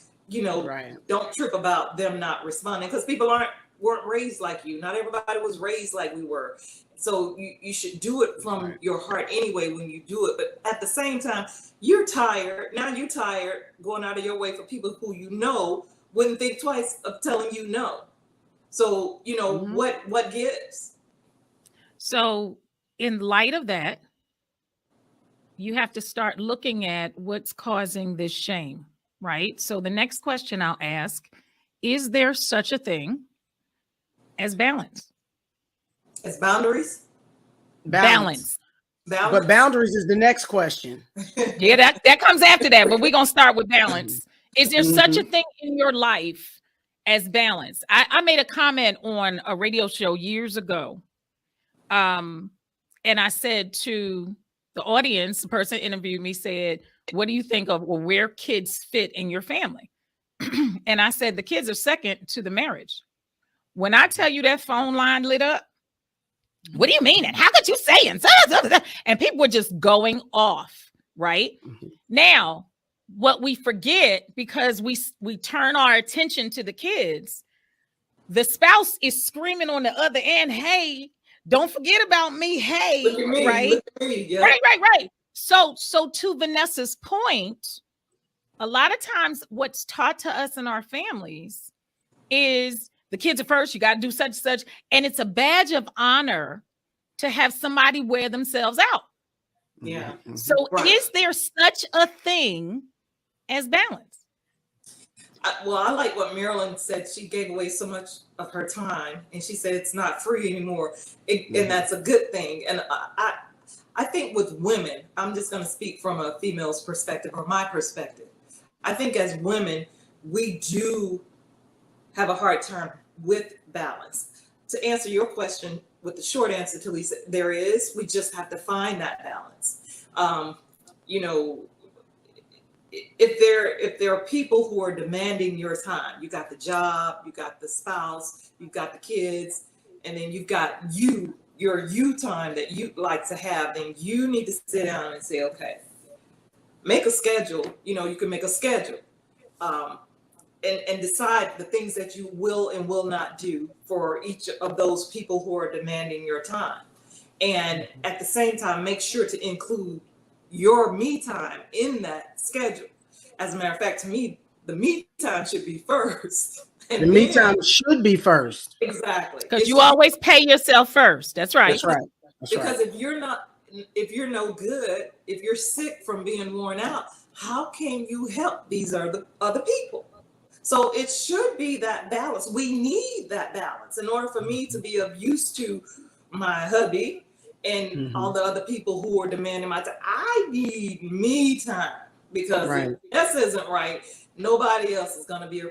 S3: Don't trip about them not responding, because people weren't raised like you. Not everybody was raised like we were. So you should do it from your heart anyway when you do it. But at the same time, you're tired. Now you're tired going out of your way for people who wouldn't think twice of telling you no. So, what gives?
S1: So in light of that, you have to start looking at what's causing this shame, right? So the next question I'll ask, is there such a thing as balance?
S3: As boundaries?
S1: Balance.
S2: But boundaries is the next question.
S1: Yeah, that comes after that, but we're going to start with balance. Is there such a thing in your life as balance? I made a comment on a radio show years ago. And I said to the audience, the person interviewed me said, what do you think of where kids fit in your family? And I said, the kids are second to the marriage. When I tell you that phone line lit up, what do you mean? And how could you say? And people were just going off, right? Now, what we forget, because we turn our attention to the kids, the spouse is screaming on the other end, hey, don't forget about me. Hey, right?
S3: Yeah.
S1: Right. So to Vanessa's point, a lot of times what's taught to us in our families is the kids are first, you got to do such and such. And it's a badge of honor to have somebody wear themselves out.
S3: Yeah.
S1: So is there such a thing as balance?
S3: I like what Marilyn said. She gave away so much of her time, and she said it's not free anymore. And that's a good thing. And I think with women, I'm just going to speak from a female's perspective or my perspective. I think as women, we do have a hard time with balance. To answer your question with the short answer, Talisa, we just have to find that balance. If there are people who are demanding your time, you got the job, you got the spouse, you got the kids, and then you've got your you time that you like to have, then you need to sit down and say, okay, make a schedule. You can make a schedule. And decide the things that you will and will not do for each of those people who are demanding your time. And at the same time, make sure to include your me time in that schedule. As a matter of fact, to me, the me time should be first.
S2: The me time should be first.
S3: Exactly.
S1: Because you always pay yourself first. That's right.
S2: That's right. That's
S3: because
S2: right.
S3: if you're no good, if you're sick from being worn out, how can you help these other people? So it should be that balance. We need that balance in order for me to be of use to my hubby and all the other people who are demanding my time. I need me time, because if this isn't right, nobody else is going to be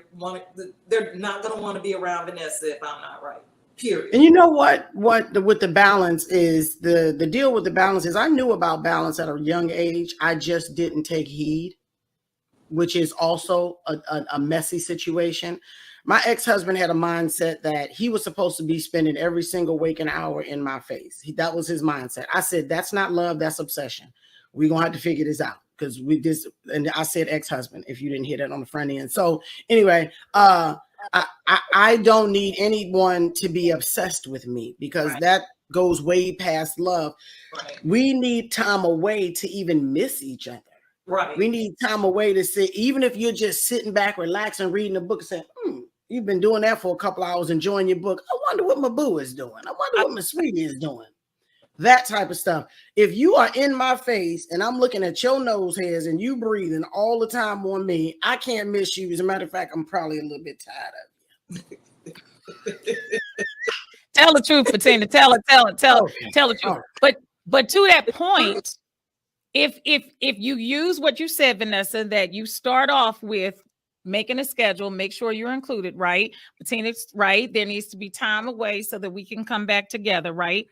S3: they're not going to want to be around Vanessa if I'm not right. Period.
S2: And you know what with the balance is, the deal with the balance is, I knew about balance at a young age. I just didn't take heed, which is also a messy situation. My ex-husband had a mindset that he was supposed to be spending every single waking hour in my face. That was his mindset. I said, that's not love, that's obsession. We're going to have to figure this out, because and I said ex-husband, if you didn't hear that on the front end. So anyway, I don't need anyone to be obsessed with me, because that goes way past love.
S3: Right.
S2: We need time away to even miss each other.
S3: Right.
S2: We need time away to sit, even if you're just sitting back, relaxing, reading a book, and saying, you've been doing that for a couple hours, enjoying your book. I wonder what my boo is doing. I wonder what my sweetie is doing. That type of stuff. If you are in my face and I'm looking at your nose hairs and you breathing all the time on me, I can't miss you. As a matter of fact, I'm probably a little bit tired of you.
S1: Tell the truth, Bettina. Tell it. Tell the truth. Right. But to that point, if you use what you said, Vanessa, that you start off with making a schedule, make sure you're included, right? Bettina's right. There needs to be time away so that we can come back together, right?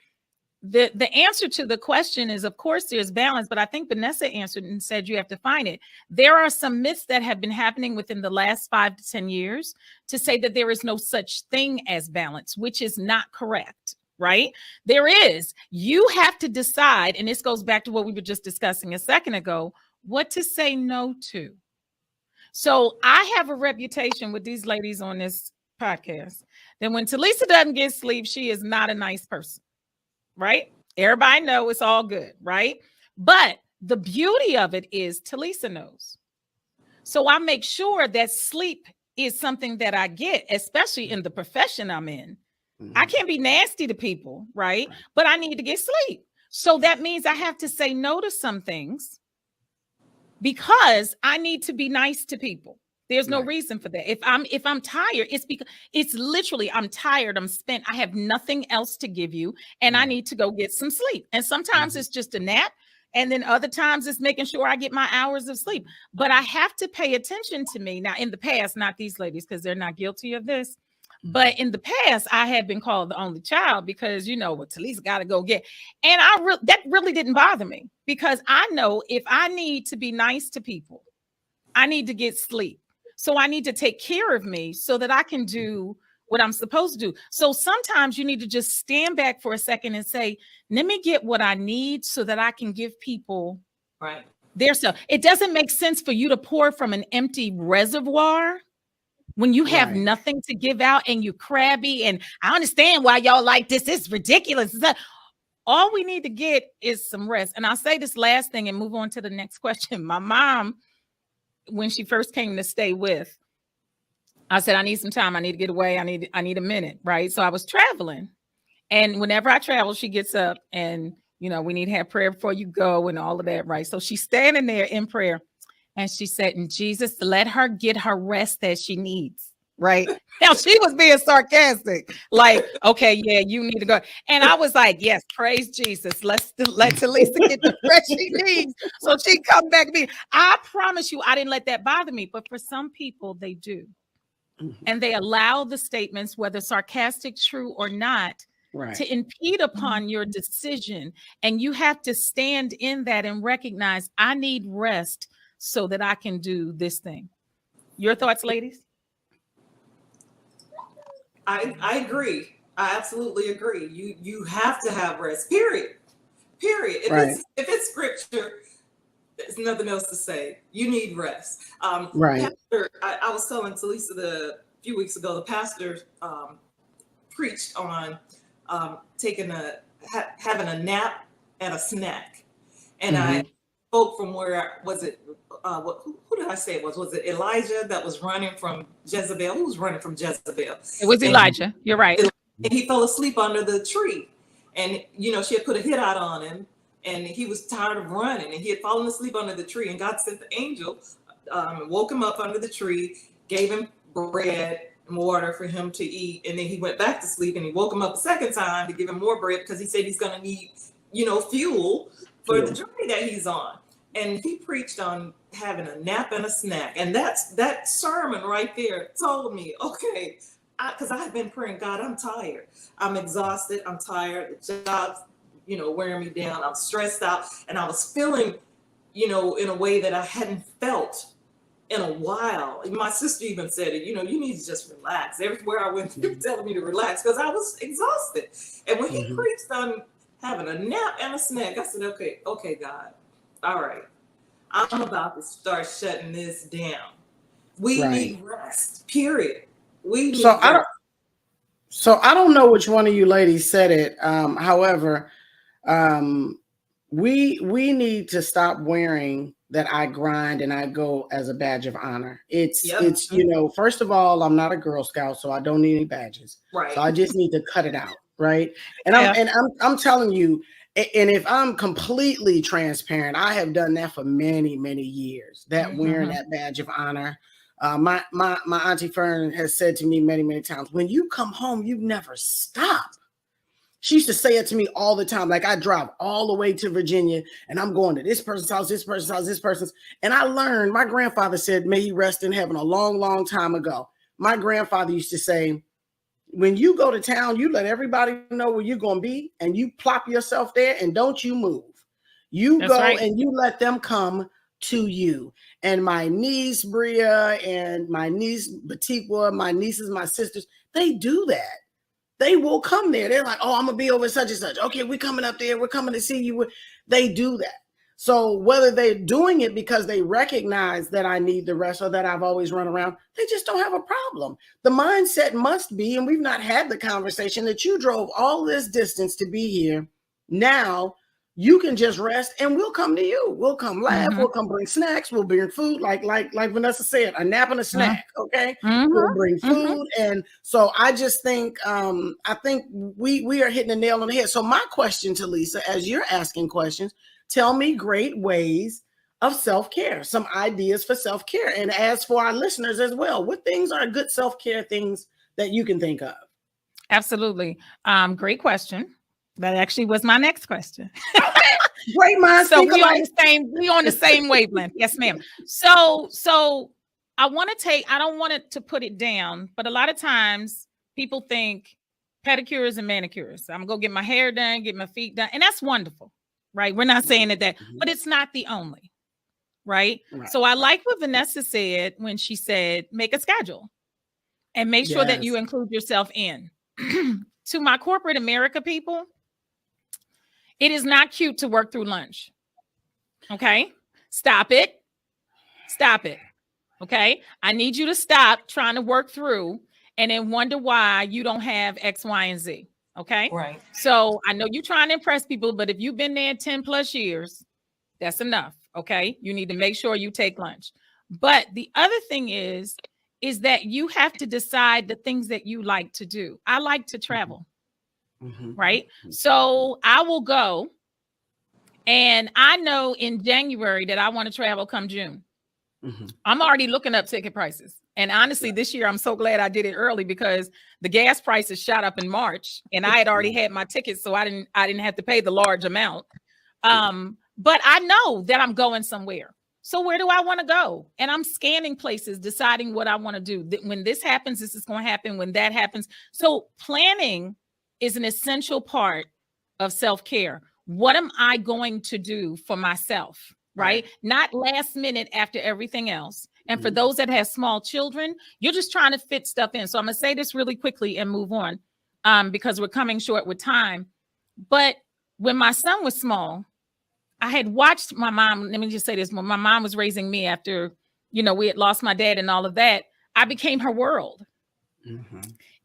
S1: The answer to the question is, of course, there's balance, but I think Vanessa answered and said you have to find it. There are some myths that have been happening within the last 5 to 10 years to say that there is no such thing as balance, which is not correct, right? There is. You have to decide, and this goes back to what we were just discussing a second ago, what to say no to. So I have a reputation with these ladies on this podcast that when Talisa doesn't get sleep, she is not a nice person. Right? Everybody know it's all good, right? But the beauty of it is Talisa knows. So I make sure that sleep is something that I get, especially in the profession I'm in. I can't be nasty to people, right? But I need to get sleep. So that means I have to say no to some things because I need to be nice to people. There's no reason for that. If I'm tired, it's because it's literally I'm tired, I'm spent, I have nothing else to give you, and I need to go get some sleep. And sometimes it's just a nap, and then other times it's making sure I get my hours of sleep. But I have to pay attention to me. Now, in the past, not these ladies, because they're not guilty of this. But in the past, I had been called the only child because, what Talisa got to go get. And that really didn't bother me, because I know if I need to be nice to people, I need to get sleep. So I need to take care of me so that I can do what I'm supposed to do. So sometimes you need to just stand back for a second and say, let me get what I need so that I can give people their stuff. It doesn't make sense for you to pour from an empty reservoir when you have nothing to give out and you're crabby. And I understand why y'all like this. It's ridiculous. All we need to get is some rest. And I'll say this last thing and move on to the next question. My mom, when she first came to stay with, I said, I need some time. I need to get away. I need a minute. Right. So I was traveling. And whenever I travel, she gets up and, we need to have prayer before you go and all of that. Right. So she's standing there in prayer and she said, and Jesus, let her get her rest that she needs. Right. Now she was being sarcastic, like, okay, yeah, you need to go. And I was like, yes, praise Jesus. Let Talisa get the rest she needs so she come back to me. I promise you, I didn't let that bother me. But for some people, they do. And they allow the statements, whether sarcastic, true or not, to impede upon your decision. And you have to stand in that and recognize I need rest so that I can do this thing. Your thoughts, ladies?
S3: I agree. I absolutely agree. You have to have rest. Period. If it's scripture, there's nothing else to say. You need rest. Pastor, I was telling Talisa a few weeks ago, the pastor preached on having a nap and a snack, and I folk from where was it? Who did I say it was? Was it Elijah that was running from Jezebel? Who was running from Jezebel?
S1: It was Elijah. You're right.
S3: And he fell asleep under the tree. And, she had put a hit out on him. And he was tired of running. And he had fallen asleep under the tree. And God sent the angel, woke him up under the tree, gave him bread and water for him to eat. And then he went back to sleep. And he woke him up a second time to give him more bread because he said he's going to need, fuel for the journey that he's on. And he preached on having a nap and a snack. And that sermon right there told me, okay, because I had been praying, God, I'm tired. I'm exhausted. I'm tired. The job's, wearing me down. I'm stressed out. And I was feeling, in a way that I hadn't felt in a while. My sister even said it, you need to just relax. Everywhere I went, they were telling me to relax because I was exhausted. And when he preached on having a nap and a snack, I said, okay, God. All right, I'm about to start shutting this down. We need rest, period. We need rest.
S2: I don't know which one of you ladies said it. However, we need to stop wearing that I grind and I go as a badge of honor. It's first of all, I'm not a Girl Scout, so I don't need any badges.
S3: Right.
S2: So I just need to cut it out. Right. And I'm telling you, and if I'm completely transparent, I have done that for many, many years, that wearing that badge of honor. My Auntie Fern has said to me many, many times, when you come home, you never stop. She used to say it to me all the time. Like I drive all the way to Virginia and I'm going to this person's house, this person's house, this person's. And I learned, my grandfather said, may he rest in heaven, a long, long time ago. My grandfather used to say, when you go to town, you let everybody know where you're going to be and you plop yourself there and don't you move. That's go right. And you let them come to you. And my niece, Bria, and my niece, Batikwa, my nieces, my sisters, they do that. They will come there. They're like, oh, I'm going to be over such and such. Okay, we're coming up there. We're coming to see you. They do that. So whether they're doing it because they recognize that I need the rest or that I've always run around, they just don't have a problem. The mindset must be, and we've not had the conversation, that you drove all this distance to be here. Now you can just rest and we'll come to you. We'll come laugh. We'll come bring snacks. We'll bring food. Like Vanessa said, a nap and a snack. Okay. We'll bring food. And so I just think, I think we are hitting the nail on the head. So my question to Lisa, as you're asking questions, tell me great ways of self-care, some ideas for self-care. And as for our listeners as well, what things are good self-care things that you can think of?
S1: Absolutely. Great question. That actually was my next question.
S2: Great minds.
S1: So we on the same wavelength. Yes, ma'am. So I don't want it to put it down, but a lot of times people think pedicures and manicures. I'm gonna go get my hair done, get my feet done. And that's wonderful. Right. We're not saying that, but it's not the only. Right. So I like what Vanessa said when she said, make a schedule and make sure that you include yourself in. To my corporate America people, it is not cute to work through lunch. Okay. Stop it. Okay. I need you to stop trying to work through and then wonder why you don't have X, Y, and Z. Okay.
S3: Right.
S1: So I know you're trying to impress people, but if you've been there 10 plus years, that's enough. Okay. You need to make sure you take lunch. But the other thing is that you have to decide the things that you like to do. I like to travel. Right. So I will go. And I know in January that I want to travel come June. I'm already looking up ticket prices. And honestly, this year, I'm so glad I did it early because the gas prices shot up in March and I had already had my tickets. So I didn't have to pay the large amount. But I know that I'm going somewhere. So where do I want to go? And I'm scanning places, deciding what I want to do. When this happens, this is going to happen. When that happens. So planning is an essential part of self-care. What am I going to do for myself? Right? Not last minute after everything else. And for those that have small children, you're just trying to fit stuff in. So I'm going to say this really quickly and move on because we're coming short with time. But when my son was small, I had watched my mom. Let me just say this. When my mom was raising me after, we had lost my dad and all of that, I became her world.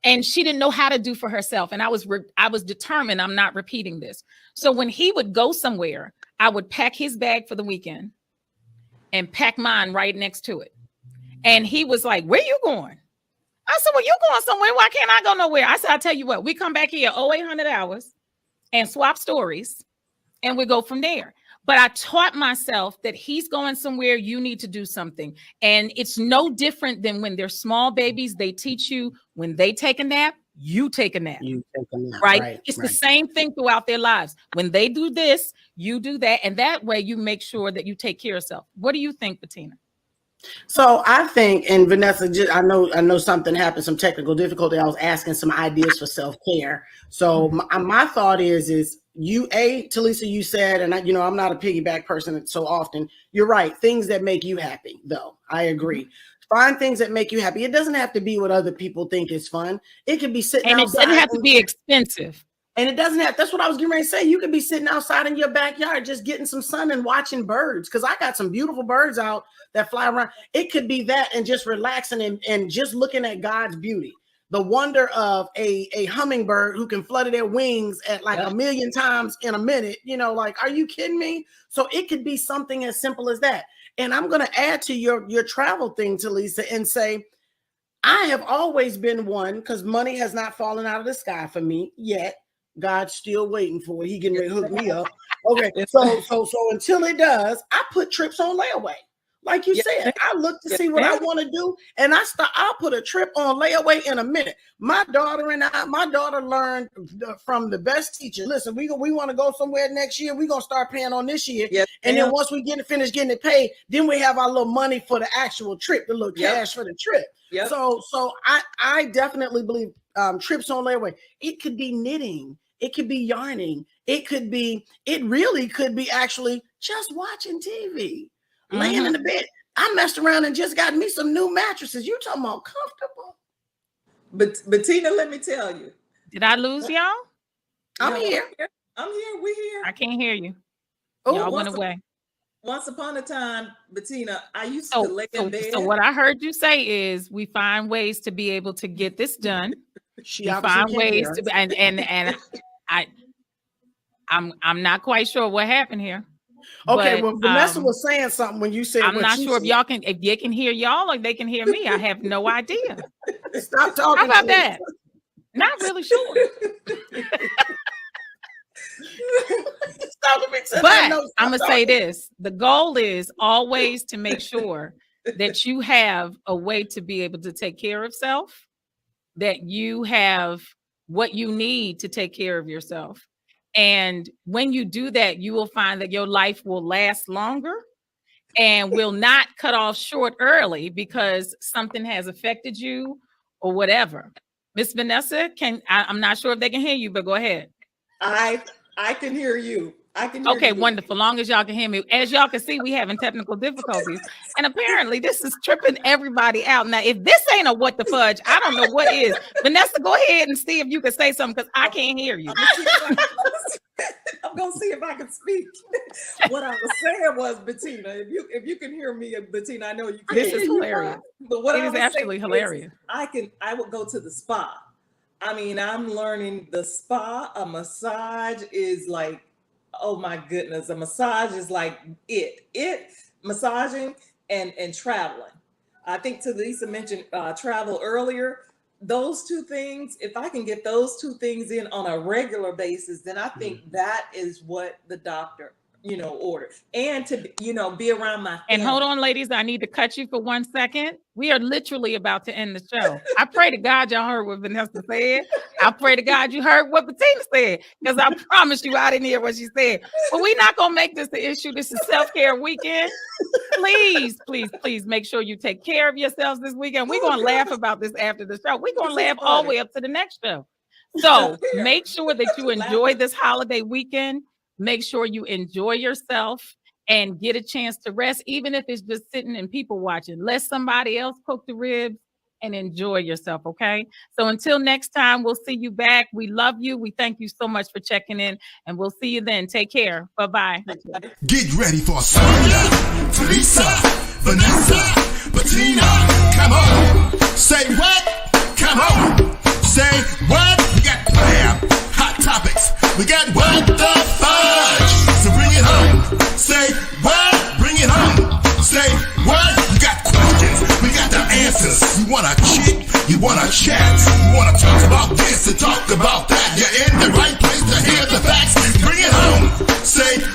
S1: And she didn't know how to do for herself. And I was determined I'm not repeating this. So when he would go somewhere, I would pack his bag for the weekend and pack mine right next to it. And he was like, where you going? I said, well, you going somewhere. Why can't I go nowhere? I said, I'll tell you what, we come back here 0800 hours and swap stories and we go from there. But I taught myself that he's going somewhere, you need to do something. And it's no different than when they're small babies. They teach you when they take a nap, you take a nap.
S2: You take a nap.
S1: Right? It's the same thing throughout their lives. When they do this, you do that. And that way you make sure that you take care of yourself. What do you think, Bettina?
S2: So I think, and Vanessa, I know something happened, some technical difficulty. I was asking some ideas for self-care. So my thought is you, Talisa, you said, and I'm not a piggyback person so often. You're right. Things that make you happy, though. I agree. Find things that make you happy. It doesn't have to be what other people think is fun. It could be sitting outside. And it doesn't
S1: have to be expensive.
S2: And it doesn't have, that's what I was getting ready to say. You could be sitting outside in your backyard, just getting some sun and watching birds. Cause I got some beautiful birds out that fly around. It could be that and just relaxing and just looking at God's beauty. The wonder of a hummingbird who can flutter their wings at like a million times in a minute, like, are you kidding me? So it could be something as simple as that. And I'm going to add to your travel thing, Talisa, and say, I have always been one, because money has not fallen out of the sky for me yet. God's still waiting for it. He getting ready to hook me up. Okay. So until it does, I put trips on layaway. Like you said, I look to see what I want to do. And I'll put a trip on layaway in a minute. My daughter learned from the best teacher. Listen, we want to go somewhere next year. We're going to start paying on this year. Yep. And then once we finish getting it paid, then we have our little money for the actual trip, the little cash for the trip. Yep. So I definitely believe trips on layaway. It could be knitting. It could be yarning. It really could be actually just watching TV. Laying in the bed. I messed around and just got me some new mattresses. You talking about comfortable?
S3: But Bettina, let me tell you.
S1: Did I lose y'all?
S2: I'm here.
S3: I'm here. We're here.
S1: I can't hear you. Y'all went away.
S3: Once upon a time, Bettina, I used to lay in bed.
S1: So what I heard you say is we find ways to be able to get this done. We find ways to be, and I'm not quite sure what happened here.
S2: Okay, well, Vanessa was saying something when you said.
S1: I'm not sure if they can hear y'all or they can hear me. I have no idea.
S2: Stop talking.
S1: How about that? Not really sure. But I'm gonna say this: the goal is always to make sure that you have a way to be able to take care of self, that you have what you need to take care of yourself. And when you do that, you will find that your life will last longer and will not cut off short early because something has affected you or whatever. Miss Vanessa, I'm not sure if they can hear you, but go ahead.
S3: I can hear you.
S1: Okay, wonderful. Long as y'all can hear me. As y'all can see, we having technical difficulties. And apparently this is tripping everybody out. Now, if this ain't a what the fudge, I don't know what is. Vanessa, go ahead and see if you can say something because I can't hear you.
S3: I'm going to see if I can speak. What I was saying was, Bettina, if you can hear me, Bettina, I know you can.
S1: This is hilarious.
S3: But what
S1: it is absolutely hilarious.
S3: I would go to the spa. I mean, I'm learning the spa. A massage is like, oh my goodness, a massage is like massaging and traveling. I think Talisa mentioned travel earlier. Those two things, if I can get those two things in on a regular basis, then I think that is what the doctor, ordered. And to, be around my family.
S1: And hold on, ladies, I need to cut you for 1 second. We are literally about to end the show. I pray to God y'all heard what Vanessa said. I pray to God you heard what Bettina said, because I promise you I didn't hear what she said. But we're not going to make this the issue. This is self-care weekend. Please, please, please make sure you take care of yourselves this weekend. We're going to laugh about this after the show. We're going to laugh all the way up to the next show. So make sure that you enjoy this holiday weekend. Make sure you enjoy yourself and get a chance to rest, even if it's just sitting and people watching. Let somebody else cook the ribs and enjoy yourself, okay? So until next time, we'll see you back. We love you. We thank you so much for checking in, and we'll see you then. Take care. Bye-bye.
S4: Get ready for Sonia, Talisa, Vanessa, Bettina. Come on. Say what? Come on. Say what? We got hot topics. We got what the fudge. So bring it home. wanna kick, you wanna chat, you wanna talk about this and talk about that. You're in the right place to hear the facts. Bring it home. Say